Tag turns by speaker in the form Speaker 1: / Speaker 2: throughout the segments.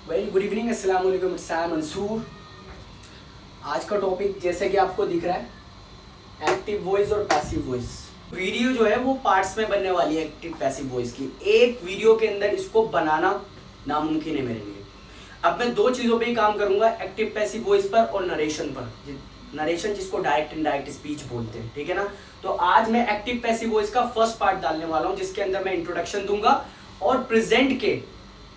Speaker 1: Well good evening, अस्सलाम वालेकुम, it's Mansoor. आज का टॉपिक जैसे कि आपको दिख रहा है, एक्टिव वॉइस और पैसिव वॉइस। वीडियो जो है वो पार्ट्स में बनने वाली है एक्टिव पैसिव वॉइस की। एक वीडियो के अंदर इसको बनाना नामुमकिन है मेरे लिए। अब मैं दो चीज़ों पे ही काम करूंगा, एक्टिव पैसिव वॉइस पर और नरेशन पर। नरेशन जिसको डायरेक्ट इनडायरेक्ट स्पीच बोलते हैं, ठीक है ना। तो आज मैं एक्टिव पैसिव वॉइस का फर्स्ट पार्ट डालने वाला हूँ, जिसके अंदर मैं इंट्रोडक्शन दूंगा और प्रेजेंट के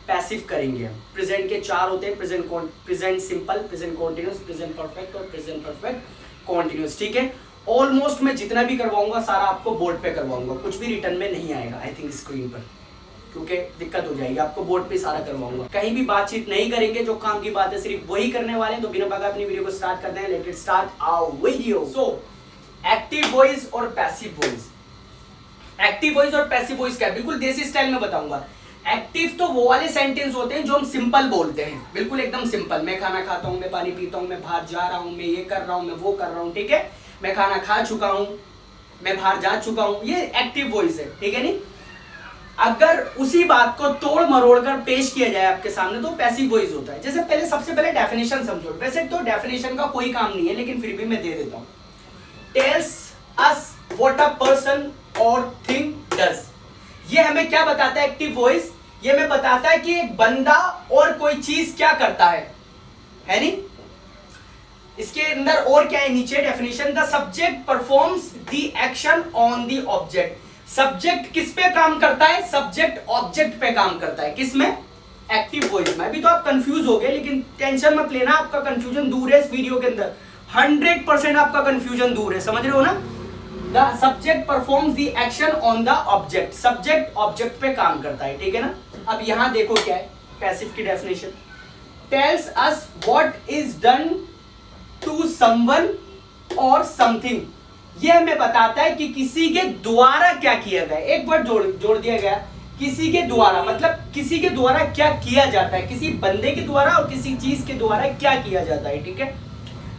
Speaker 1: पैसिव करेंगे हम। प्रेजेंट के चार होते हैं, present simple, present continuous, present perfect और प्रेजेंट परफेक्ट कॉन्टिन्यूस, ठीक है। ऑलमोस्ट मैं जितना भी करवाऊंगा सारा आपको बोर्ड पे करवाऊंगा, कुछ भी रिटर्न में नहीं आएगा आई थिंक स्क्रीन पर, क्योंकि दिक्कत हो जाएगी। आपको बोर्ड पे सारा करवाऊंगा, कहीं भी बातचीत नहीं करेंगे, जो काम की बात है सिर्फ वही करने वाले हैं। तो बिना भागा अपनी वीडियो को स्टार्ट करते हैं। Let it start our video. So active voice और पैसिव वॉइस। एक्टिव वॉइस और पैसिव वॉइस क्या है, बिल्कुल देसी स्टाइल में बताऊंगा। एक्टिव तो वो वाले सेंटेंस होते हैं जो हम सिंपल बोलते हैं, बिल्कुल एकदम सिंपल। मैं खाना खाता हूँ, मैं पानी पीता हूँ, मैं बाहर जा रहा हूँ, मैं ये कर रहा हूँ, मैं वो कर रहा हूँ, ठीक है। मैं खाना खा चुका हूँ, मैं बाहर जा चुका हूँ, ये एक्टिव वॉइस है, ठीक है। नहीं, अगर उसी बात को तोड़ मरोड़ कर पेश किया जाए आपके सामने तो पैसिव वॉइस होता है। जैसे पहले सबसे पहले डेफिनेशन समझो। वैसे तो डेफिनेशन का कोई काम नहीं है, लेकिन फिर भी मैं दे देता हूँ। Tales us what a person और थिंग डज। ये हमें क्या बताता है एक्टिव वॉइस? ये हमें बताता है कि एक बंदा और कोई चीज क्या करता है नहीं। इसके अंदर और क्या है, नीचे definition, the subject performs the action on the object. Subject किस पे काम करता है? सब्जेक्ट ऑब्जेक्ट पे काम करता है। किस में? एक्टिव वॉइस में। अभी तो आप कंफ्यूज हो गए, लेकिन टेंशन मत लेना, आपका कंफ्यूजन दूर है इस वीडियो के अंदर। 100% आपका कंफ्यूजन दूर है, समझ रहे हो ना। The subject performs the action on the object. Subject object पे काम करता है, ठीक है ना। अब यहां देखो क्या है पैसिव की definition. Tells us what is done to someone और समथिंग। ये हमें बताता है कि किसी के द्वारा क्या किया गया। एक वर्ड जोड़ दिया गया, किसी के द्वारा, मतलब किसी के द्वारा क्या किया जाता है, किसी बंदे के द्वारा और किसी चीज के द्वारा क्या किया जाता है, ठीक है।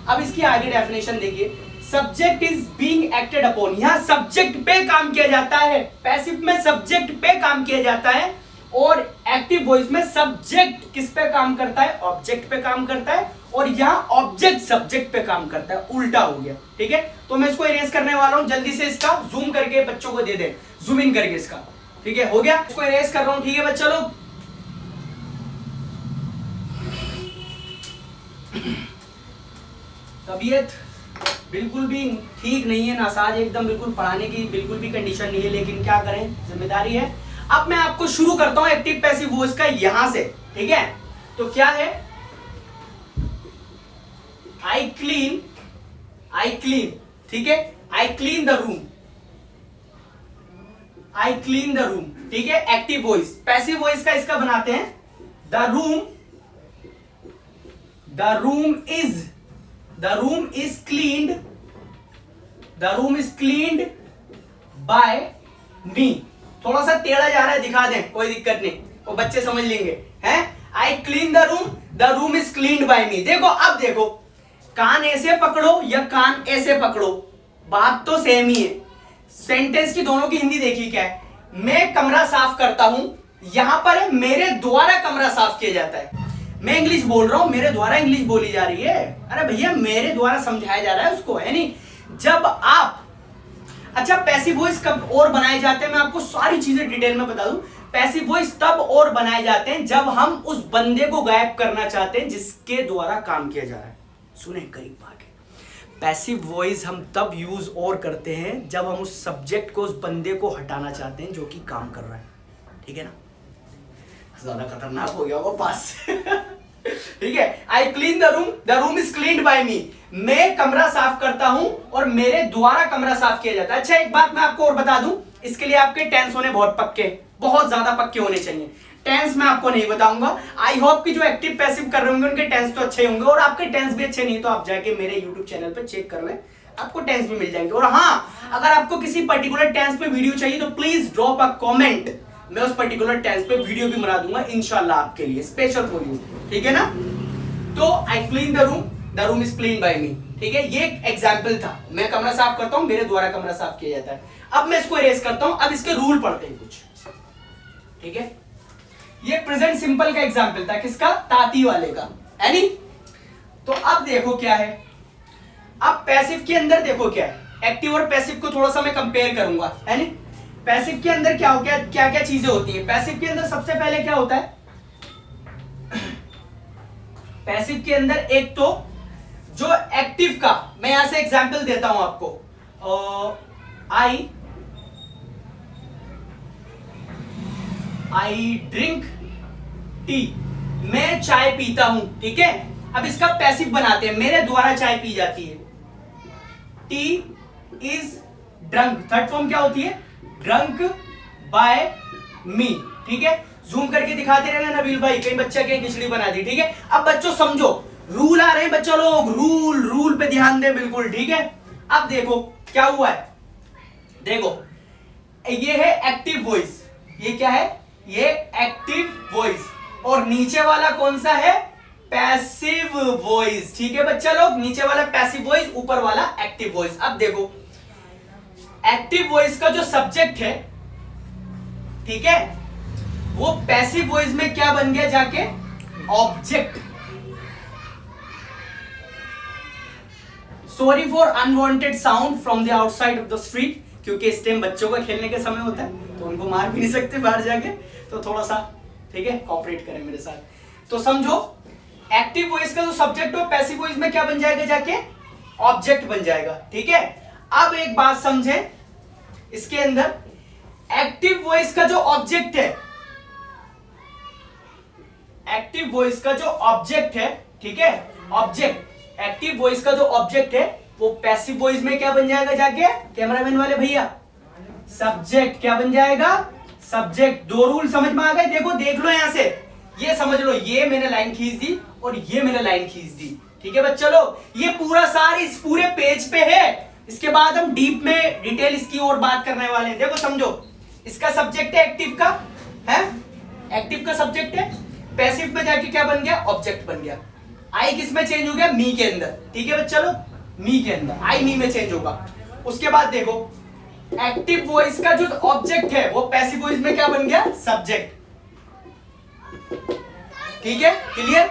Speaker 1: अब इसकी आगे डेफिनेशन देखिए, subject is being acted upon. यहां सब्जेक्ट पे काम किया जाता है, पैसिव में सब्जेक्ट पे काम किया जाता है, और एक्टिव वॉइस में सब्जेक्ट किस पे काम करता है? ऑब्जेक्ट पे काम करता है, और यहां ऑब्जेक्ट सब्जेक्ट पे काम करता है। उल्टा हो गया, ठीक है। तो मैं इसको इरेज करने वाला हूं, जल्दी से इसका जूम करके बच्चों को दे दे, जूम इन करके इसका, ठीक है। हो गया, इसको इरेज कर रहा हूं, ठीक है बच्चा लोग। तबीयत बिल्कुल भी ठीक नहीं है, नासाज एकदम, बिल्कुल पढ़ाने की बिल्कुल भी कंडीशन नहीं है, लेकिन क्या करें, जिम्मेदारी है। अब मैं आपको शुरू करता हूं एक्टिव पैसिव वॉइस का यहां से, ठीक है। तो क्या है? आई क्लीन, ठीक है। I clean the room, I clean the room, ठीक है। Active voice. पैसिव वॉइस का इसका बनाते हैं, the room is cleaned by me. थोड़ा सा टेढ़ा जा रहा है, दिखा दें, कोई दिक्कत नहीं, वो बच्चे समझ लेंगे, हैं। I clean the room is cleaned by me. देखो, अब देखो, कान ऐसे पकड़ो या कान ऐसे पकड़ो, बात तो सेम ही है। सेंटेंस की दोनों की हिंदी देखिए क्या है। मैं कमरा साफ करता हूं, यहां पर है मेरे द्वारा कमरा साफ किया जाता है। मैं इंग्लिश बोल रहा हूं, मेरे द्वारा इंग्लिश बोली जा रही है। अरे भैया, मेरे द्वारा समझाया जा रहा है उसको, है नहीं। जब आप, अच्छा, पैसिव वॉइस कब और बनाए जाते हैं, मैं आपको सारी चीजें डिटेल में बता दूं। पैसिव वॉइस तब और बनाए जाते हैं जब हम उस बंदे को गायब करना चाहते हैं जिसके द्वारा काम किया जा रहा है। सुने, करीब भागे। पैसिव वॉइस हम तब यूज और करते हैं जब हम उस सब्जेक्ट को, उस बंदे को हटाना चाहते हैं जो कि काम कर रहा है, ठीक है ना। ज्यादा खतरनाक हो गया वो पास ठीक है। I clean the room is cleaned by me. मैं कमरा साफ करता हूं और मेरे द्वारा कमरा साफ किया जाता है। अच्छा, एक बात मैं आपको और बता दूं, इसके लिए आपके टेंस होने बहुत पक्के, बहुत ज्यादा पक्के होने चाहिए। टेंस मैं आपको नहीं बताऊंगा। आई होप कि जो एक्टिव पैसिव कर रहे होंगे उनके टेंस तो अच्छे होंगे, और आपके टेंस भी अच्छे नहीं तो आप जाके मेरे यूट्यूब चैनल पे चेक कर लें, आपको टेंस भी मिल जाएंगे। और हाँ, अगर आपको किसी पर्टिकुलर टेंस पे वीडियो चाहिए तो प्लीज ड्रॉप अ कमेंट, मैं उस पर्टिकुलर टेंस पे वीडियो भी बना दूंगा इंशाल्लाह आपके लिए, स्पेशल फॉर यू, ठीक है ना। तो I clean the room is clean by me, ठीक है। ये एग्जाम्पल था, मैं कमरा साफ करता हूं, मेरे द्वारा कमरा साफ किया जाता है। अब मैं इसको इरेज करता हूं, अब इसके रूल पढ़ते हैं कुछ, ठीक है। ये प्रेजेंट सिंपल का एग्जाम्पल था, किसका? ताती वाले का, है नी? तो अब देखो क्या है, अब पैसिव के अंदर देखो क्या है, एक्टिव और पैसिव को थोड़ा सा मैं कंपेयर करूंगा, है नी? पैसिव के अंदर क्या हो, क्या क्या चीजें होती है? पैसिव के अंदर सबसे पहले क्या होता है? पैसिव के अंदर एक तो जो एक्टिव का, मैं यहां से एग्जांपल देता हूं आपको, आई ड्रिंक टी, मैं चाय पीता हूं, ठीक है? अब इसका पैसिव बनाते हैं, मेरे द्वारा चाय पी जाती है। T is drunk, third form क्या होती है? ड्रंक बाय मी, ठीक है? जूम करके दिखाते रहना नबील भाई, कई बच्चा के खिचड़ी बना दी, ठीक है? अब बच्चों समझो, रूल आ रहे हैं बच्चों लोग, रूल पे ध्यान दें बिल्कुल, ठीक है? अब देखो क्या हुआ है, देखो ये है एक्टिव वॉइस, ये क्या है? ये एक्टिव वॉइस, और नीचे वाला कौन सा है? पैसिव वॉइस, ठीक है बच्चा लोग? नीचे वाला पैसिव वॉइस, ऊपर वाला एक्टिव वॉइस। अब देखो एक्टिव वॉइस का जो सब्जेक्ट है, ठीक है, वो पैसिव वॉइस में क्या बन गया जाके? Object. Sorry for unwanted sound from the outside of the street, क्योंकि इस टाइम बच्चों का खेलने का समय होता है, तो उनको मार भी नहीं सकते बाहर जाके, तो थोड़ा सा, ठीक है, कोऑपरेट करें मेरे साथ। तो समझो, एक्टिव वॉइस का जो सब्जेक्ट हो, पैसिव वॉइस में क्या बन जाएगा जाके? ऑब्जेक्ट बन जाएगा, ठीक है? अब एक बात समझे, इसके अंदर एक्टिव वॉइस का जो ऑब्जेक्ट है, एक्टिव वॉइस का जो ऑब्जेक्ट है, ठीक है, ऑब्जेक्ट, एक्टिव वॉइस का जो ऑब्जेक्ट है वो पैसिव वॉइस में क्या बन जाएगा जाके? कैमरामैन वाले भैया, सब्जेक्ट क्या बन जाएगा? सब्जेक्ट। दो रूल समझ में आ गए? देखो, देख लो यहां से, ये समझ लो, ये मैंने लाइन खींच दी और ये मैंने लाइन खींच दी, ठीक है बच्चों लोग? ये पूरा सारी इस पूरे पेज पे है, इसके बाद हम डीप में डिटेल इसकी और बात करने वाले हैं। देखो समझो, इसका सब्जेक्ट है एक्टिव का, है एक्टिव का सब्जेक्ट है, पैसिव में जाके क्या बन गया? ऑब्जेक्ट बन गया। आई किस में चेंज हो गया? मी के अंदर, ठीक है बच्चा लोग? मी के अंदर, आई मी में चेंज होगा। उसके बाद देखो, एक्टिव वॉइस का जो ऑब्जेक्ट है वो पैसिव वॉइस में क्या बन गया? सब्जेक्ट, ठीक है? क्लियर?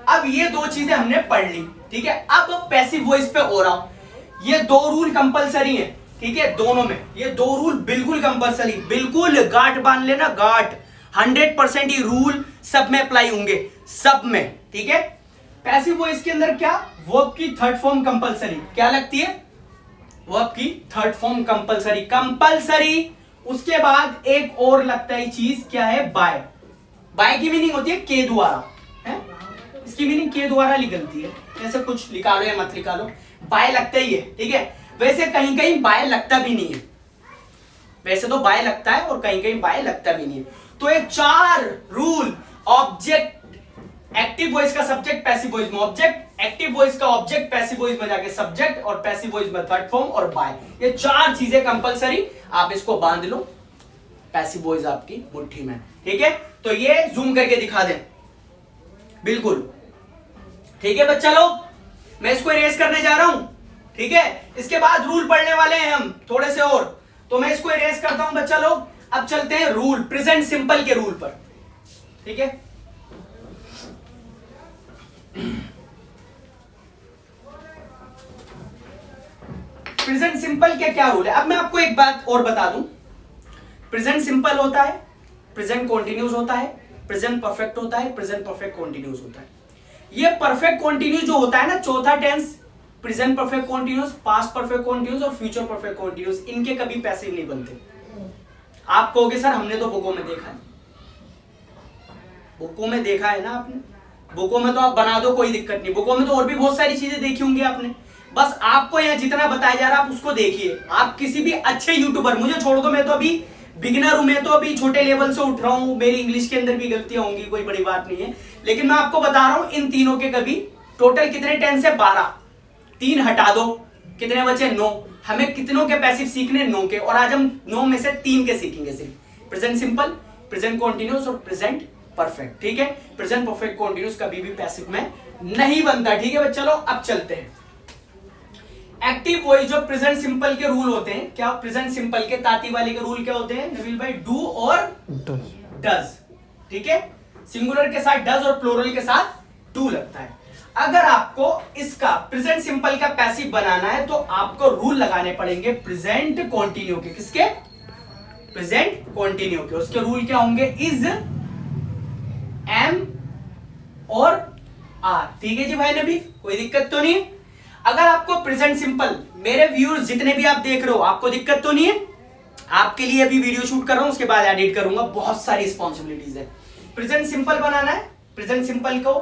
Speaker 1: अब ये दो चीजें हमने पढ़ ली, ठीक है? अब पैसिव वॉइस पे हो रहा हूं। ये दो रूल कंपलसरी है, ठीक है? दोनों में ये दो रूल बिल्कुल कंपलसरी, बिल्कुल गांठ बांध लेना, गांठ, 100% ये रूल सब में अप्लाई होंगे, सब में, ठीक है? पैसिव वॉइस के अंदर क्या? वर्ब की थर्ड फॉर्म कंपलसरी, क्या लगती है? वर्ब की थर्ड फॉर्म कंपलसरी, कंपलसरी। उसके बाद एक और लगता है चीज, क्या है? बाय। बाय की मीनिंग होती है के द्वारा, है? इसकी मीनिंग के द्वारा निकलती है, ऐसे कुछ लिखा लो या मत लिखा लो, बाय लगता ही है, ठीक है? वैसे कहीं कहीं बाय लगता भी नहीं है, वैसे तो बाय लगता है और कहीं कहीं बाय लगता भी नहीं है। तो ये चार रूल, ऑब्जेक्ट, एक्टिव वॉइस का सब्जेक्ट, पैसिव वॉइस में ऑब्जेक्ट, एक्टिव वॉइस का ऑब्जेक्ट, पैसिव वॉइस में जाके सब्जेक्ट, और पैसिव वॉइस में थर्ड फॉर्म और बाय, ये चार चीजें कंपलसरी, आप इसको बांध लो, पैसिव वॉइस आपकी मुट्ठी में, ठीक है? तो ये जूम करके दिखा दें, बिल्कुल, ठीक है बच्चा लोग? मैं इसको इरेज करने जा रहा हूं, ठीक है? इसके बाद रूल पढ़ने वाले हैं हम थोड़े से और, तो मैं इसको इरेज करता हूं बच्चा लोग। अब चलते हैं रूल, प्रेजेंट सिंपल के रूल पर, ठीक है? प्रेजेंट सिंपल के क्या रूल है? अब मैं आपको एक बात और बता दूं, प्रेजेंट सिंपल होता है, प्रेजेंट कॉन्टिन्यूस होता है, प्रेजेंट परफेक्ट होता है, प्रेजेंट परफेक्ट कॉन्टिन्यूस होता है। ये परफेक्ट कॉन्टिन्यूस जो होता है ना, चौथा tense, present perfect continuous, past perfect continuous और फ्यूचर परफेक्ट कॉन्टिन्यूस, इनके कभी पैसिव नहीं बनते। आप कहोगे सर हमने तो बुकों में देखा है, बुकों में देखा है ना आपने, बुकों में तो आप बना दो, कोई दिक्कत नहीं, बुकों में तो और भी बहुत सारी चीजें देखी होंगी आपने, बस आपको यहाँ जितना बताया जा रहा है आप उसको देखिए। आप किसी भी अच्छे यूट्यूबर, मुझे छोड़ दो, मैं तो अभी बिगिनर हूं, मैं तो अभी छोटे लेवल से उठ रहा हूं, मेरी इंग्लिश के अंदर भी गलतियां होंगी, कोई बड़ी बात नहीं है, लेकिन मैं आपको बता रहा हूं इन तीनों के कभी टोटल कितने टेंस है? 12, 3 हटा दो, कितने बचे? 9। हमें कितनों के पैसिव सीखने? 9 के, और आज हम 9 में से 3 के सीखेंगे सिर्फ, प्रेजेंट सिंपल, प्रेजेंट कॉन्टिन्यूस और प्रेजेंट परफेक्ट, ठीक है? प्रेजेंट परफेक्ट कॉन्टिन्यूस कभी भी पैसिव में नहीं बनता, ठीक है बच्चा लोग? अब चलते हैं एक्टिव वॉइस, जो प्रेजेंट सिंपल के रूल होते हैं, क्या प्रेजेंट सिंपल के ताती वाले के रूल क्या होते हैं नबील भाई? डू और डज, ठीक है? सिंगुलर के साथ डज और प्लूरल के साथ डू लगता है। अगर आपको इसका प्रेजेंट सिंपल का पैसिव बनाना है तो आपको रूल लगाने पड़ेंगे प्रेजेंट कंटिन्यू के। किसके? प्रेजेंट कंटिन्यू के। उसके रूल क्या होंगे? इज, एम और आर। ठीक है जी भाई नबी, कोई दिक्कत तो नहीं? अगर आपको प्रेजेंट सिंपल, मेरे व्यूअर्स जितने भी आप देख रहे हो, आपको दिक्कत तो नहीं है? आपके लिए अभी वीडियो शूट कर रहा हूं, उसके बाद एडिट करूंगा, बहुत सारी रिस्पॉन्सिबिलिटीज है। प्रेजेंट सिंपल बनाना है। प्रेजेंट सिंपल को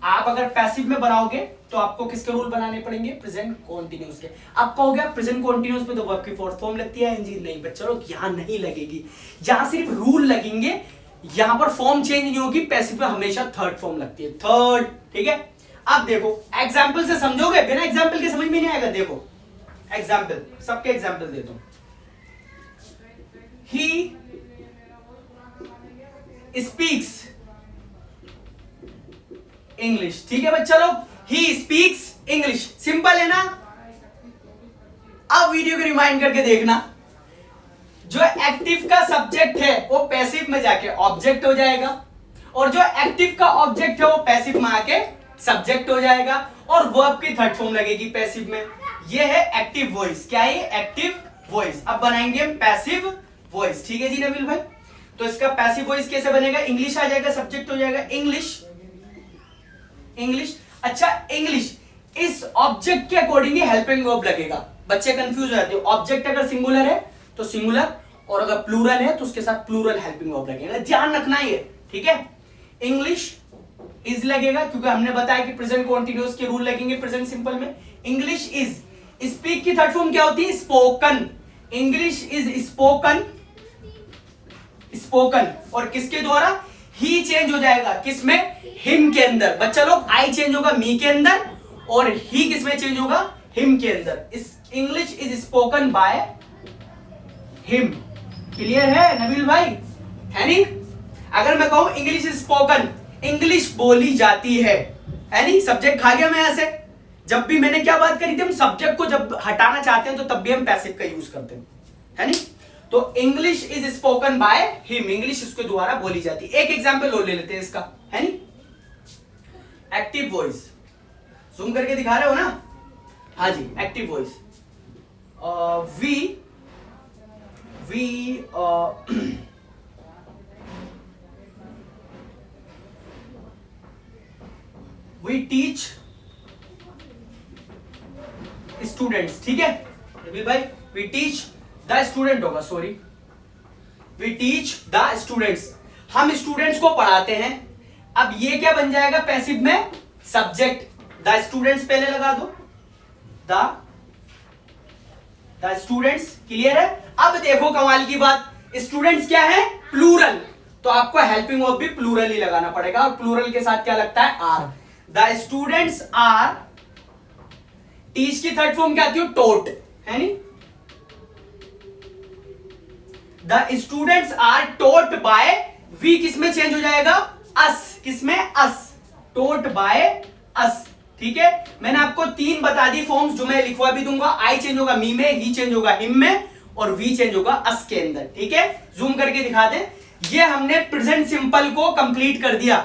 Speaker 1: आप अगर पैसिव में बनाओगे तो आपको किसके रूल बनाने पड़ेंगे? प्रेजेंट कॉन्टिन्यूस के। आप कहोगे प्रेजेंट कॉन्टिन्यूस में तो वर्ब की फोर्थ फॉर्म लगती है एनजी। नहीं बच्चों, यहां नहीं लगेगी, यहां सिर्फ रूल लगेंगे, यहां पर फॉर्म चेंज नहीं होगी। पैसिव में हमेशा थर्ड फॉर्म लगती है, थर्ड। ठीक है, अब देखो एग्जाम्पल से समझोगे, बिना एग्जाम्पल के समझ में नहीं आएगा। देखो एग्जाम्पल, सबके एग्जाम्पल देता हूं। He speaks English. ठीक है बच्चा लोग, ही स्पीक्स इंग्लिश। सिंपल है ना? अब वीडियो को रिमाइंड करके देखना, जो एक्टिव का सब्जेक्ट है वो पैसिव में जाके ऑब्जेक्ट हो जाएगा, और जो एक्टिव का ऑब्जेक्ट है वो पैसिव में आके सब्जेक्ट हो जाएगा, और वर्ब की थर्ड फॉर्म लगेगी पैसिव में। ये है एक्टिव वॉइस। क्या है? Active voice. अब बनाएंगे पैसिव वॉइस। ठीक है जी नबील भाई, तो इसका पैसिव वॉइस कैसे बनेगा? इंग्लिश आ जाएगा, सब्जेक्ट हो जाएगा इंग्लिश, इंग्लिश। अच्छा, इंग्लिश इस ऑब्जेक्ट के अकॉर्डिंग हेल्पिंग वर्ब लगेगा। बच्चे कंफ्यूज हो जाते हो, ऑब्जेक्ट अगर सिंगुलर है तो सिंगुलर, और अगर प्लूरल है तो उसके साथ प्लूरल हेल्पिंग वर्ब लगेगा। ध्यान रखना है ये। ठीक है, इंग्लिश इज लगेगा क्योंकि हमने बताया कि प्रेजेंट कॉन्टिन्यूअस के रूल लगेंगे प्रेजेंट सिंपल में। इंग्लिश इज, स्पीक की थर्ड फॉर्म क्या होती है? Spoken. English is spoken, spoken. और किसके द्वारा? ही चेंज हो जाएगा, किसमें? हिम के अंदर। बच्चा लोग, आई चेंज होगा मी के अंदर, और ही किसमें चेंज होगा? हिम के अंदर। इस English is spoken by him. Clear है नबील भाई? है नहीं? अगर मैं कहूं इंग्लिश इज स्पोकन, इंग्लिश बोली जाती है नहीं? सब्जेक्ट खा गया मैं यहां से। जब भी मैंने क्या बात करी थी, हम सब्जेक्ट को जब हटाना चाहते हैं तो तब भी हम पैसिव का यूज करते हैं, है नहीं? तो English is spoken by him, English इसके द्वारा बोली जाती है। एक एग्जांपल और ले लेते हैं इसका, है नहीं? एक्टिव वॉइस, जूम करके दिखा रहे हो ना? हाँ जी, active voice. We teach students. ठीक है रवि भाई, वी टीच द स्टूडेंट होगा, sorry, we teach the students. हम स्टूडेंट्स को पढ़ाते हैं। अब ये क्या बन जाएगा पैसिव में? सब्जेक्ट। द स्टूडेंट्स पहले लगा दो, द स्टूडेंट्स। क्लियर है? अब देखो कमाल की बात, स्टूडेंट्स क्या है? प्लूरल, तो आपको हेल्पिंग वर्ब भी प्लूरल ही लगाना पड़ेगा, और प्लूरल के साथ क्या लगता है? Are. The students are, teach की थर्ड फॉर्म क्या आती है? टोट, है नहीं? The students are taught by, we किसमें चेंज हो जाएगा? अस। किसमें? अस। Taught by us. ठीक है, मैंने आपको 3 बता दी फॉर्म्स, जो मैं लिखवा भी दूंगा। आई चेंज होगा मी में, ही चेंज होगा हिम में, और वी चेंज होगा अस के अंदर। ठीक है, जूम करके दिखा दे। ये हमने प्रेजेंट सिंपल को कंप्लीट कर दिया,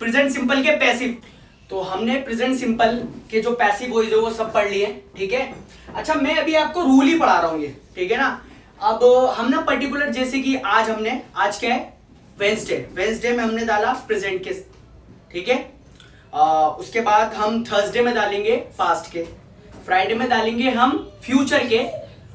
Speaker 1: प्रेजेंट सिंपल के पैसिव। तो हमने प्रेजेंट सिंपल के जो पैसिव वॉइस है वो सब पढ़ लिए। ठीक है, अच्छा मैं अभी आपको रूल ही पढ़ा रहा हूं ये, ठीक है ना? अब हम ना पर्टिकुलर, जैसे कि आज क्या है? वेंसडे में हमने डाला प्रेजेंट के, ठीक है? उसके बाद हम थर्सडे में डालेंगे पास्ट के, फ्राइडे में डालेंगे हम फ्यूचर के,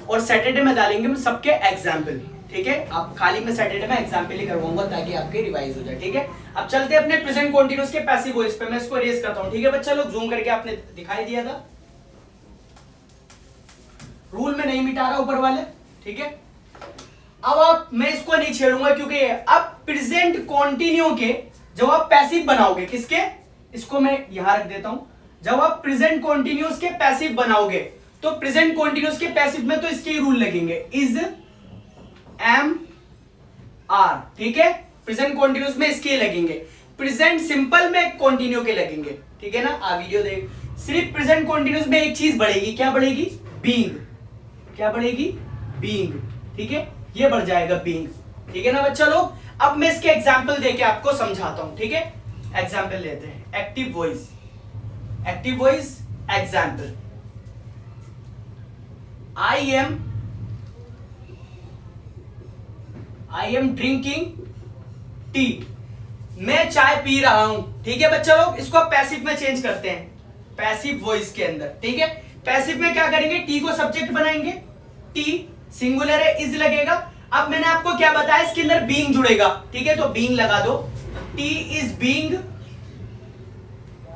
Speaker 1: और सैटरडे में डालेंगे हम सबके एग्जाम्पल। ठीक है, आप खाली मैं सैटरडे में एग्जाम्पल ही करवाऊंगा ताकि आपके रिवाइज हो जाए। ठीक है, अब चलते हैं अपने प्रेजेंट कॉन्टिन्यूअस के पैसिव वॉइस पे। मैं इसको रेज करता हूं। ठीक है बच्चा लोग, जूम करके आपने दिखाई दिया था, रूल में नहीं मिटा रहा ऊपर वाले। ठीक है, अब मैं इसको नहीं छेड़ूंगा क्योंकि अब प्रेजेंट कॉन्टिन्यू के जब आप पैसिव बनाओगे, किसके? इसको मैं यहां रख देता हूं। जब आप प्रेजेंट कॉन्टिन्यूअस के पैसिव बनाओगे तो प्रेजेंट कॉन्टिन्यूअस के पैसिव में तो इसके रूल लगेंगे, इज, एम, आर। ठीक है, प्रेजेंट कॉन्टिन्यूअस में इसके लगेंगे, प्रेजेंट सिंपल में कॉन्टिन्यू के लगेंगे। ठीक है ना? आ वीडियो देख। सिर्फ प्रेजेंट कॉन्टिन्यूअस में एक चीज बढ़ेगी, क्या बढ़ेगी? बीइंग। क्या बढ़ेगी? बीइंग। ठीक है, ये बढ़ जाएगा बीइंग। ठीक है ना बच्चा लोग। अब मैं इसके एग्जाम्पल देके आपको समझाता हूं, ठीक है। एग्जाम्पल लेते हैं, active voice, active voice example. I am drinking tea, मैं चाय पी रहा हूं, ठीक है बच्चा लोग। इसको आप पैसिव में चेंज करते हैं, पैसिव वॉइस के अंदर, ठीक है। पैसिव में क्या करेंगे, टी को सब्जेक्ट बनाएंगे, टी सिंगुलर है, इज लगेगा। अब मैंने आपको क्या बताया, इसके अंदर बीइंग जुड़ेगा, ठीक है, तो बीइंग लगा दो। Tea is being,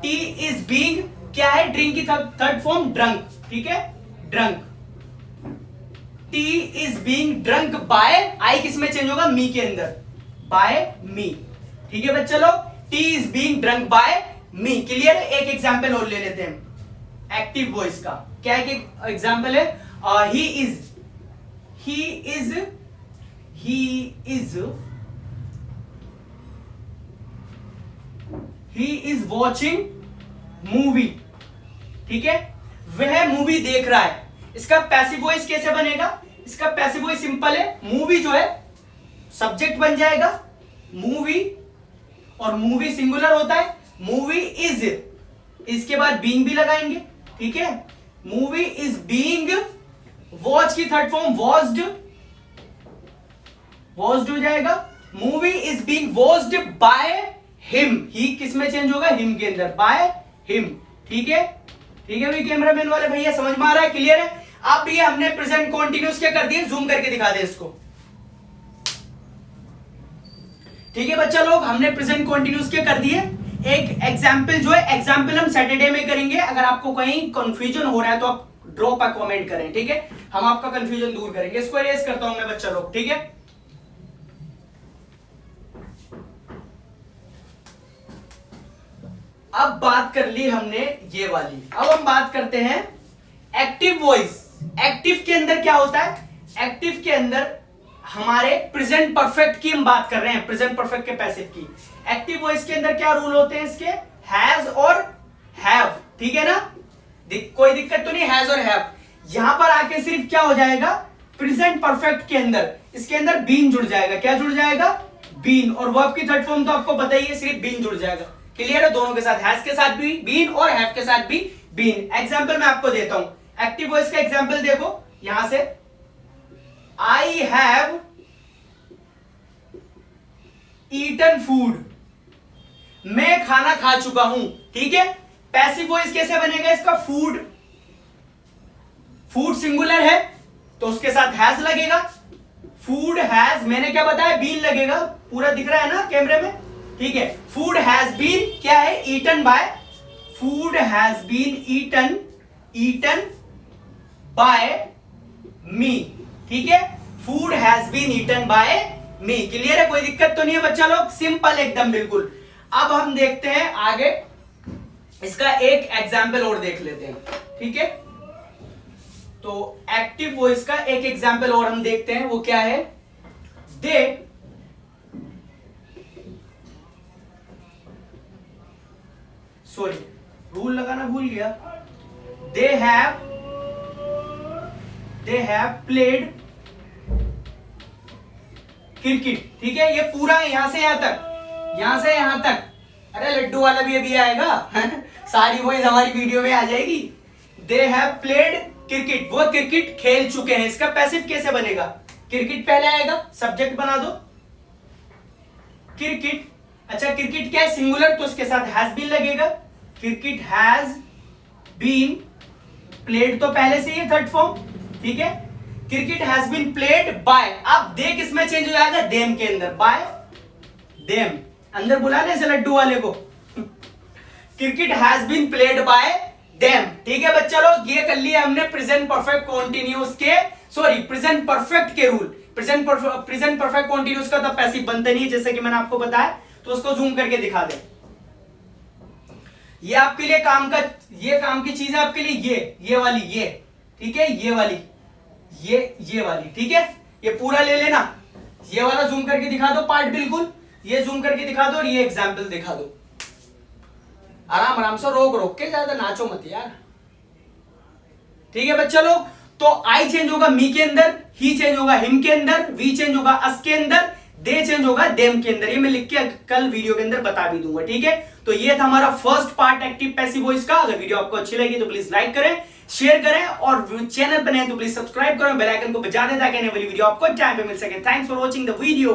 Speaker 1: tea is being क्या है, ड्रिंक की थर्ड फॉर्म ड्रंक, ठीक है, drunk. Tea is being drunk by, I किस में चेंज होगा, मी के अंदर, बाय मी, ठीक है बच्चा लोग। T is being drunk bye me, clear है। एक एग्जाम्पल और ले लेते हैं एक्टिव वॉइस का, क्या है कि एग्जाम्पल है, ही इज वॉचिंग मूवी, ठीक है, वह मूवी देख रहा है। इसका पैसिव वॉइस कैसे बनेगा, इसका पैसिव वॉइस सिंपल है, मूवी जो है सब्जेक्ट बन जाएगा, मूवी, और मूवी सिंगुलर होता है, मूवी इज, इसके बाद बीइंग भी लगाएंगे, ठीक है। मूवी इज बीइंग, वॉच की थर्ड फॉर्म वॉच्ड, वॉच्ड हो जाएगा। Movie is being watched by him, he किस में चेंज होगा, हिम के अंदर, बाय हिम, ठीक है। ठीक है भाई, कैमरामैन वाले भैया समझ में आ रहा है, क्लियर है। अब ये हमने प्रेजेंट कॉन्टिन्यूस क्या कर दिए, जूम करके दिखा दे इसको, ठीक है बच्चा लोग, हमने प्रेजेंट कॉन्टिन्यूस क्या कर दिए। एक एग्जाम्पल जो है, एग्जाम्पल हम सैटरडे में करेंगे। अगर आपको कहीं कंफ्यूजन हो रहा है तो आप ड्रॉप पर कमेंट करें, ठीक है, हम आपका कंफ्यूजन दूर करेंगे। इसको इरेज करता हूं मैं बच्चा लोग, ठीक है। अब बात कर ली हमने ये वाली, अब हम बात करते हैं एक्टिव वॉइस। एक्टिव के अंदर क्या होता है, एक्टिव के अंदर हमारे प्रेजेंट परफेक्ट की हम बात कर रहे हैं, प्रेजेंट परफेक्ट के पैसिव की। एक्टिव वॉइस के अंदर क्या रूल होते हैं इसके, हैज और हैव, ठीक है ना, कोई दिक्कत तो नहीं, हैज और हैव। यहां पर आके सिर्फ क्या हो जाएगा, प्रेजेंट परफेक्ट के अंदर इसके अंदर बीन जुड़ जाएगा, क्या जुड़ जाएगा, बीन, और वर्ब की थर्ड फॉर्म तो आपको पता ही है, सिर्फ बीन जुड़ जाएगा, क्लियर है। दोनों के साथ, हैज के साथ भी बीन और हैव के साथ भी बीन। एग्जाम्पल मैं आपको देता हूं, एक्टिव वॉइस का एग्जाम्पल देखो यहां से, आई हैव ईटन फूड, मैं खाना खा चुका हूं, ठीक है। पैसिव वॉइस कैसे बनेगा इसका, फूड, फूड सिंगुलर है तो उसके साथ हैज लगेगा, फूड हैज, मैंने क्या बताया, बीन लगेगा, पूरा दिख रहा है ना कैमरे में, ठीक है। फूड हैज बीन क्या है, eaten by, food has been eaten, eaten by me, ठीक है। Food has been eaten by me, clear है, कोई दिक्कत तो नहीं है बच्चा लोग, सिंपल एकदम बिल्कुल। अब हम देखते हैं आगे, इसका एक एग्जाम्पल और देख लेते हैं, ठीक है। तो एक्टिव वॉइस का एक एग्जाम्पल और हम देखते हैं, वो क्या है, दे सॉरी रूल लगाना भूल गया, दे हैव प्लेड क्रिकेट, ठीक है। ये पूरा यहां से यहां तक, यहां से यहां तक, अरे लड्डू वाला भी अभी आएगा सारी वॉइस हमारी वीडियो में आ जाएगी। दे हैव प्लेड क्रिकेट, वो क्रिकेट खेल चुके हैं। इसका पैसिव कैसे बनेगा, क्रिकेट पहले आएगा, सब्जेक्ट बना दो क्रिकेट, अच्छा क्रिकेट क्या है, सिंगुलर, तो उसके साथ हैज बीन लगेगा, क्रिकेट हैज बीन प्लेड, तो पहले से ही थर्ड फॉर्म, ठीक है। Cricket has been played by, अब दे किस में चेंज हो जाएगा, देम के अंदर, बाय देम, अंदर बुला ले इसे लड्डू वाले को cricket has been played by them, ठीक है बच्चा लोग। ये कर लिया हमने प्रेजेंट परफेक्ट कॉन्टिन्यूस के, सॉरी प्रेजेंट परफेक्ट के रूल। प्रेजेंट परफेक्ट कॉन्टिन्यूस का तो पैसिव बनता नहीं है, जैसे कि मैंने आपको बताया, तो उसको जूम करके दिखा दे। ये आपके लिए काम का, ये काम की चीज है आपके लिए, ये वाली, ये ठीक है, ये वाली, ये वाली, ठीक है। ये पूरा ले लेना, ये वाला जूम करके दिखा दो पार्ट, बिल्कुल ये जूम करके दिखा दो, और ये एग्जाम्पल दिखा दो, आराम आराम से, रोक रोक के, ज्यादा नाचो मत यार, ठीक है बच्चा लोग। तो आई चेंज होगा मी के अंदर, ही चेंज होगा हिम के अंदर, वी चेंज होगा अस के अंदर, दे चेंज होगा देम के अंदर। ये मैं लिख के कल वीडियो के अंदर बता भी दूंगा, ठीक है। तो ये था हमारा first part active passive voice का। अगर वीडियो आपको अच्छी लगी तो प्लीज लाइक करें, शेयर करें, और चैनल पर नए तो प्लीज सब्सक्राइब करें, बेल आइकन को बजा दें ताकि आने वाली वीडियो आपको टाइम पे मिल सके। Thanks for watching the video.